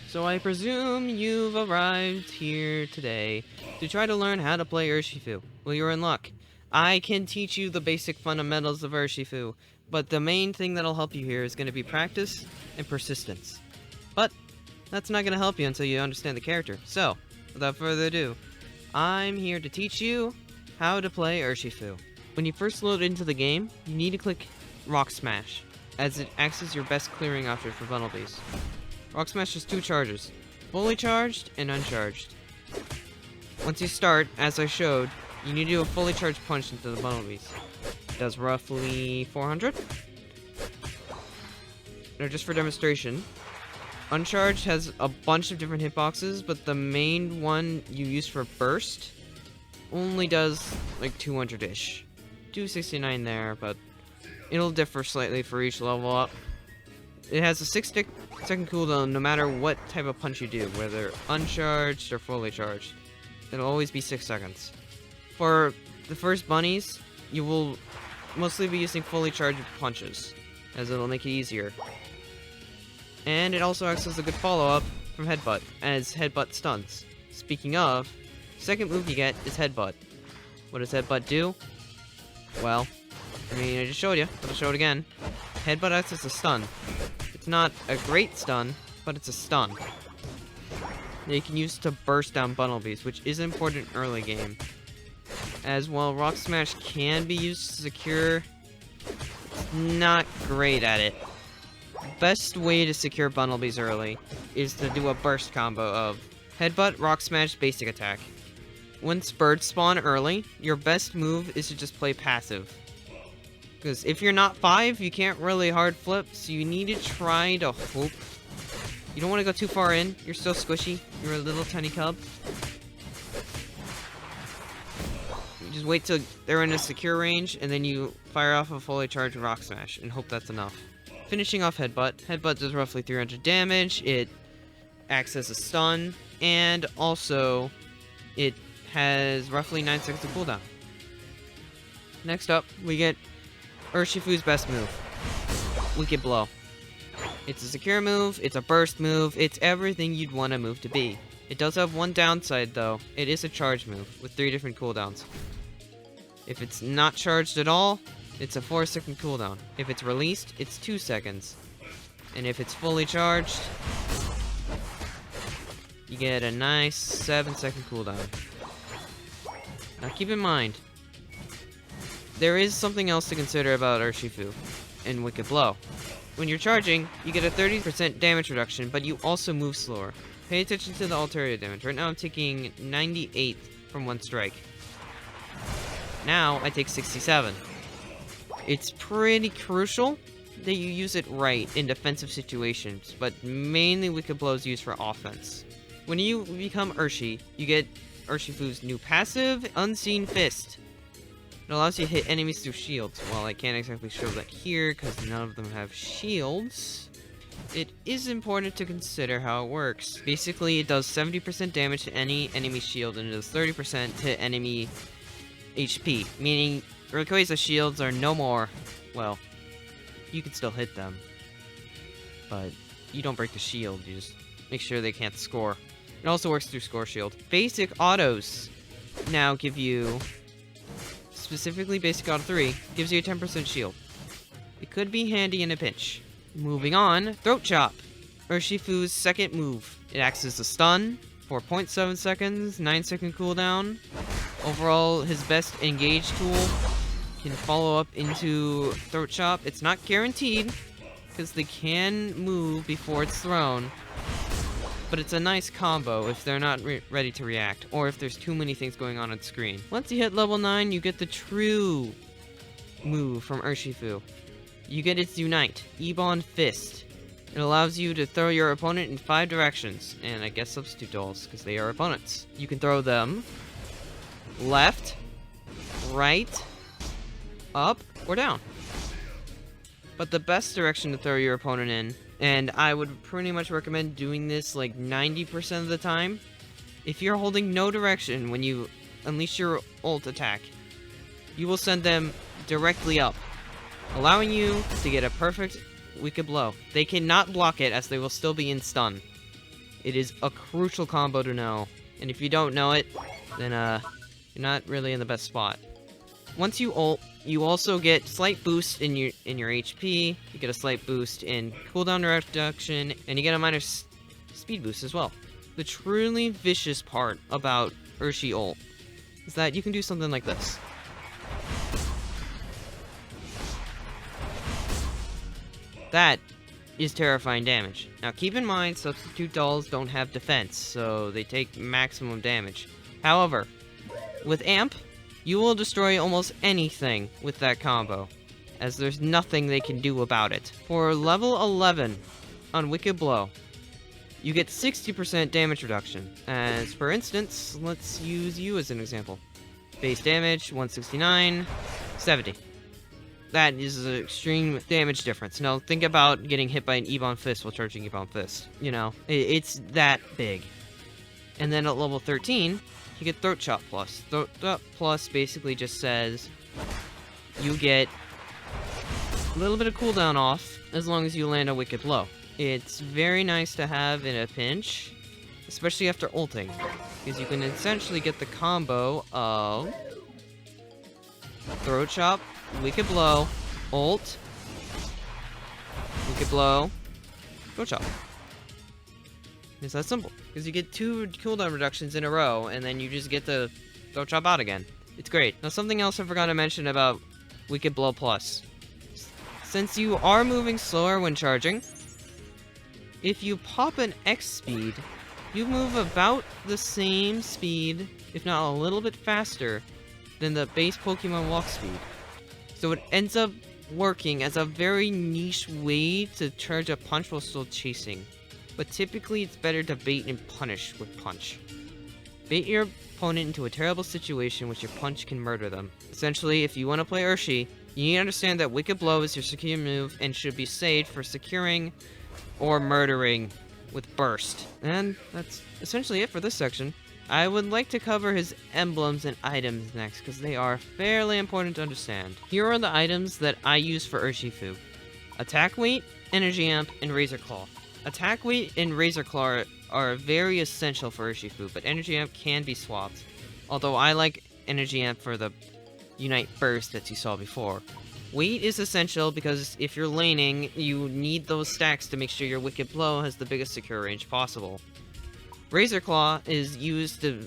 So I presume you've arrived here today to try to learn how to play Urshifu. Well, you're in luck. I can teach you the basic fundamentals of Urshifu, but the main thing that'll help you here is going to be practice and persistence. But that's not going to help you until you understand the character. So, without further ado, I'm here to teach you how to play Urshifu. When you first load into the game, you need to click Rock Smash, as it acts as your best clearing option for Bunnelbees. Rock Smash has two charges, fully charged and uncharged. Once you start, as I showed, you need to do a fully charged punch into the Bunnelbees. It does roughly 400. Now just for demonstration, uncharged has a bunch of different hitboxes, but the main one you use for burst only does like 200-ish. 269 there, but it'll differ slightly for each level up. It has a 6-second cooldown no matter what type of punch you do, whether uncharged or fully charged. It'll always be 6 seconds. For the first bunnies, you will mostly be using fully charged punches, as it'll make it easier. And it also acts as a good follow-up from Headbutt, as Headbutt stuns. Speaking of, second move you get is Headbutt. What does Headbutt do? Well, I just showed you, but I'll show it again. Headbutt acts as a stun. It's not a great stun, but it's a stun that you can use to burst down Bunnelbees, which is important early game. As well, Rock Smash can be used to secure. It's not great at it. Best way to secure Bunnelbees early is to do a burst combo of Headbutt, Rock Smash, basic attack. Once birds spawn early, your best move is to just play passive. Because if you're not 5, you can't really hard flip, so you need to try to hope. You don't want to go too far in. You're still squishy. You're a little tiny cub. You just wait till they're in a secure range, and then you fire off a fully charged Rock Smash, and hope that's enough. Finishing off Headbutt. Headbutt does roughly 300 damage. It acts as a stun, and also it has roughly 9 seconds of cooldown. Next up, we get Urshifu's best move, Wicked Blow. It's a secure move, it's a burst move, it's everything you'd want a move to be. It does have one downside though, it is a charge move with 3 different cooldowns. If it's not charged at all, it's a 4-second cooldown. If it's released, it's 2 seconds. And if it's fully charged, you get a nice 7-second cooldown. Now keep in mind, there is something else to consider about Urshifu and Wicked Blow. When you're charging, you get a 30% damage reduction, but you also move slower. Pay attention to the ulterior damage. Right now I'm taking 98 from one strike. Now I take 67. It's pretty crucial that you use it right in defensive situations, but mainly Wicked Blow is used for offense. When you become Urshi, you get Urshifu's new passive, Unseen Fist. It allows you to hit enemies through shields. Well, I can't exactly show that here because none of them have shields. It is important to consider how it works. Basically, it does 70% damage to any enemy shield and it does 30% to enemy HP, meaning Rayquaza's shields are no more. Well, you can still hit them, but you don't break the shield, you just make sure they can't score. It also works through Score Shield. Basic autos now give you, specifically Basic Auto 3, gives you a 10% shield. It could be handy in a pinch. Moving on, Throat Chop. Urshifu's second move. It acts as a stun for 0.7 seconds, 9-second cooldown. Overall, his best engage tool can follow up into Throat Chop. It's not guaranteed, because they can move before it's thrown. But it's a nice combo if they're not ready to react, or if there's too many things going on screen. Once you hit level 9, you get the true move from Urshifu. You get its Unite, Ebon Fist. It allows you to throw your opponent in 5 directions, and I guess substitute dolls, because they are opponents. You can throw them left, right, up, or down. But the best direction to throw your opponent in, and I would pretty much recommend doing this like 90% of the time, if you're holding no direction when you unleash your ult attack, you will send them directly up, allowing you to get a perfect Wicked Blow. They cannot block it as they will still be in stun. It is a crucial combo to know, and if you don't know it, then you're not really in the best spot. Once you ult, you also get slight boost in your HP, you get a slight boost in cooldown reduction, and you get a minor speed boost as well. The truly vicious part about Urshi ult is that you can do something like this. That is terrifying damage. Now keep in mind, substitute dolls don't have defense, so they take maximum damage. However, with Amp, you will destroy almost anything with that combo, as there's nothing they can do about it. For level 11 on Wicked Blow, you get 60% damage reduction. As for instance, let's use you as an example. Base damage, 169, 70. That is an extreme damage difference. Now, think about getting hit by an Ebon Fist while charging Ebon Fist. You know, it's that big. And then at level 13, you get Throat Chop Plus. Throat Chop Plus basically just says you get a little bit of cooldown off as long as you land a Wicked Blow. It's very nice to have in a pinch, especially after ulting, because you can essentially get the combo of Throat Chop, Wicked Blow, ult, Wicked Blow, Throat Chop. It's that simple, because you get 2 cooldown reductions in a row, and then you just get the Throat Chop out again. It's great. Now, something else I forgot to mention about Wicked Blow Plus. Since you are moving slower when charging, if you pop an X speed, you move about the same speed, if not a little bit faster, than the base Pokemon walk speed. So it ends up working as a very niche way to charge a punch while still chasing. But typically it's better to bait and punish with punch. Bait your opponent into a terrible situation which your punch can murder them. Essentially, if you want to play Urshi, you need to understand that Wicked Blow is your secure move and should be saved for securing or murdering with Burst. And that's essentially it for this section. I would like to cover his emblems and items next, because they are fairly important to understand. Here are the items that I use for Urshifu. Attack Weight, Energy Amp, and Razor Claw. Attack Weight and Razor Claw are very essential for Urshifu, but Energy Amp can be swapped. Although I like Energy Amp for the Unite Burst that you saw before. Weight is essential because if you're laning, you need those stacks to make sure your Wicked Blow has the biggest secure range possible. Razor Claw is used to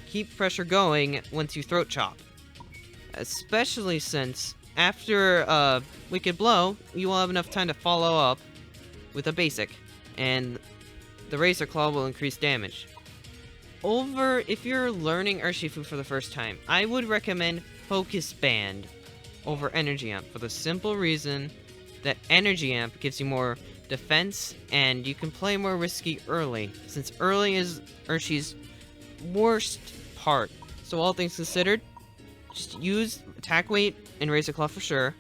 keep pressure going once you Throat Chop. Especially since after Wicked Blow, you will have enough time to follow up with a basic, and the Razor Claw will increase damage. If you're learning Urshifu for the first time, I would recommend Focus Band over Energy Amp for the simple reason that Energy Amp gives you more defense and you can play more risky early, since early is Urshi's worst part. So all things considered, just use Attack Weight and Razor Claw for sure,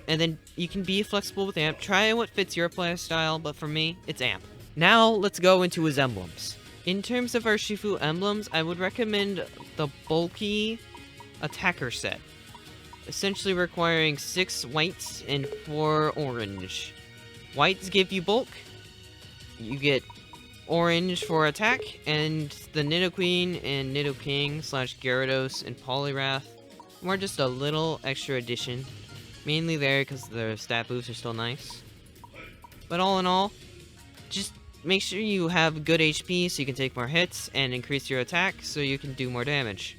and then you can be flexible with Amp. Try what fits your playstyle, but for me, it's Amp. Now let's go into his emblems. In terms of Urshifu emblems, I would recommend the bulky attacker set, essentially requiring 6 whites and 4 orange. Whites give you bulk, you get orange for attack, and the Nidoqueen and Nidoking / Gyarados and Poliwrath are just a little extra addition, mainly there because the stat boosts are still nice. But all in all, just make sure you have good HP so you can take more hits, and increase your attack so you can do more damage.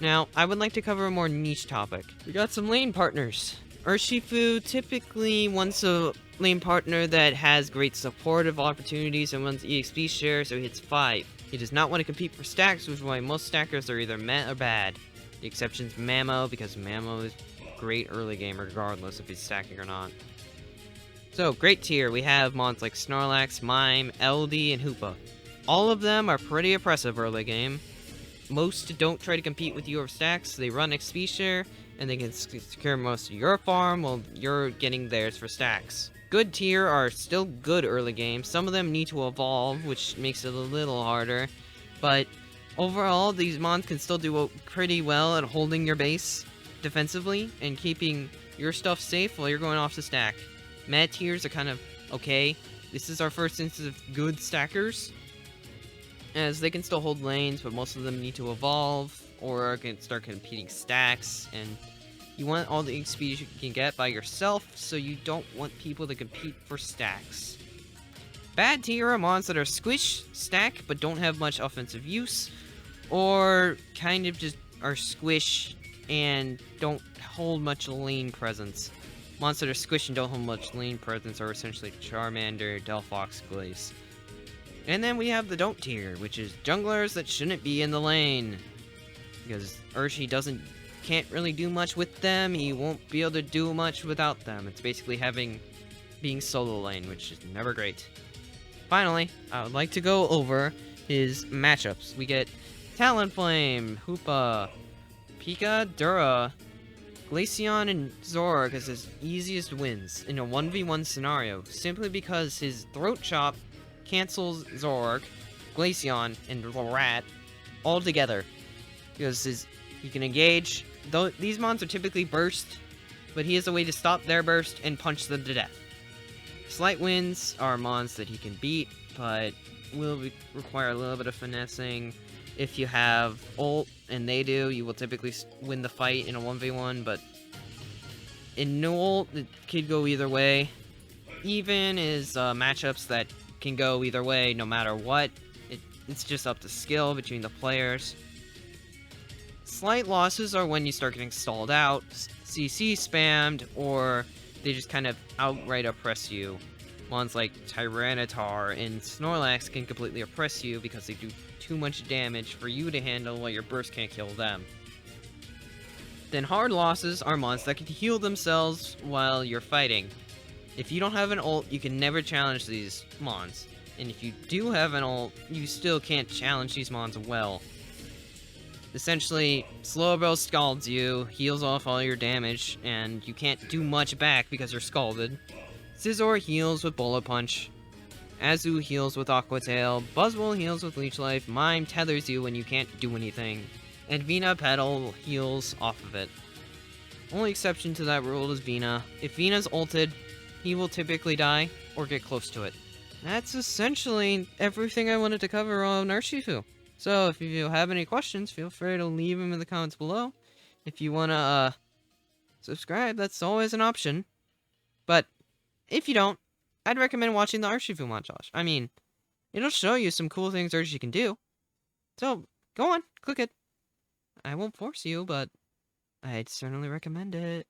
Now, I would like to cover a more niche topic. We got some lane partners. Urshifu typically wants a lane partner that has great supportive opportunities and wants EXP share, so he hits 5. He does not want to compete for stacks, which is why most stackers are either meh or bad. The exception's Mamo, because Mamo is great early game regardless if he's stacking or not. So, great tier, we have mons like Snorlax, Mime, LD, and Hoopa. All of them are pretty oppressive early game. Most don't try to compete with you over stacks, they run XP share, and they can secure most of your farm while you're getting theirs for stacks. Good tier are still good early game. Some of them need to evolve, which makes it a little harder, but overall, these mons can still do pretty well at holding your base defensively and keeping your stuff safe while you're going off to stack. Meta tiers are kind of okay. This is our first instance of good stackers, as they can still hold lanes, but most of them need to evolve or can start competing stacks, and you want all the XP you can get by yourself, so you don't want people to compete for stacks. Bad tier are mons that are squish, stack, but don't have much offensive use, or kind of just are squish and don't hold much lane presence. Mons that are squish and don't hold much lane presence are essentially Charmander, Delphox, Glace. And then we have the don't tier, which is junglers that shouldn't be in the lane. Because Urshifu can't really do much with them, he won't be able to do much without them. It's basically being solo lane, which is never great. Finally, I would like to go over his matchups. We get Talonflame, Hoopa, Pika, Dura, Glaceon, and Zorg as his easiest wins in a 1v1 scenario, simply because his Throat Chop cancels Zorg, Glaceon, and the Rat all together. Because he can engage. Though these mons are typically burst, but he has a way to stop their burst and punch them to death. Slight Winds are mons that he can beat, but will require a little bit of finessing. If you have ult, and they do, you will typically win the fight in a 1v1, but in no ult, it could go either way. Even is matchups that can go either way no matter what. It's just up to skill between the players. Slight losses are when you start getting stalled out, CC spammed, or they just kind of outright oppress you. Mons like Tyranitar and Snorlax can completely oppress you because they do too much damage for you to handle while your burst can't kill them. Then hard losses are mons that can heal themselves while you're fighting. If you don't have an ult, you can never challenge these mons. And if you do have an ult, you still can't challenge these mons well. Essentially, Slowbro scalds you, heals off all your damage, and you can't do much back because you're scalded. Scizor heals with Bullet Punch. Azu heals with Aqua Tail. Buzzwole heals with Leech Life. Mime tethers you when you can't do anything. And Vina Petal heals off of it. Only exception to that rule is Vina. If Vina's ulted, he will typically die or get close to it. That's essentially everything I wanted to cover on Urshifu. So, if you have any questions, feel free to leave them in the comments below. If you want to, subscribe, that's always an option. But, if you don't, I'd recommend watching the Urshifu montage. I mean, it'll show you some cool things Urshifu can do. So, go on, click it. I won't force you, but I'd certainly recommend it.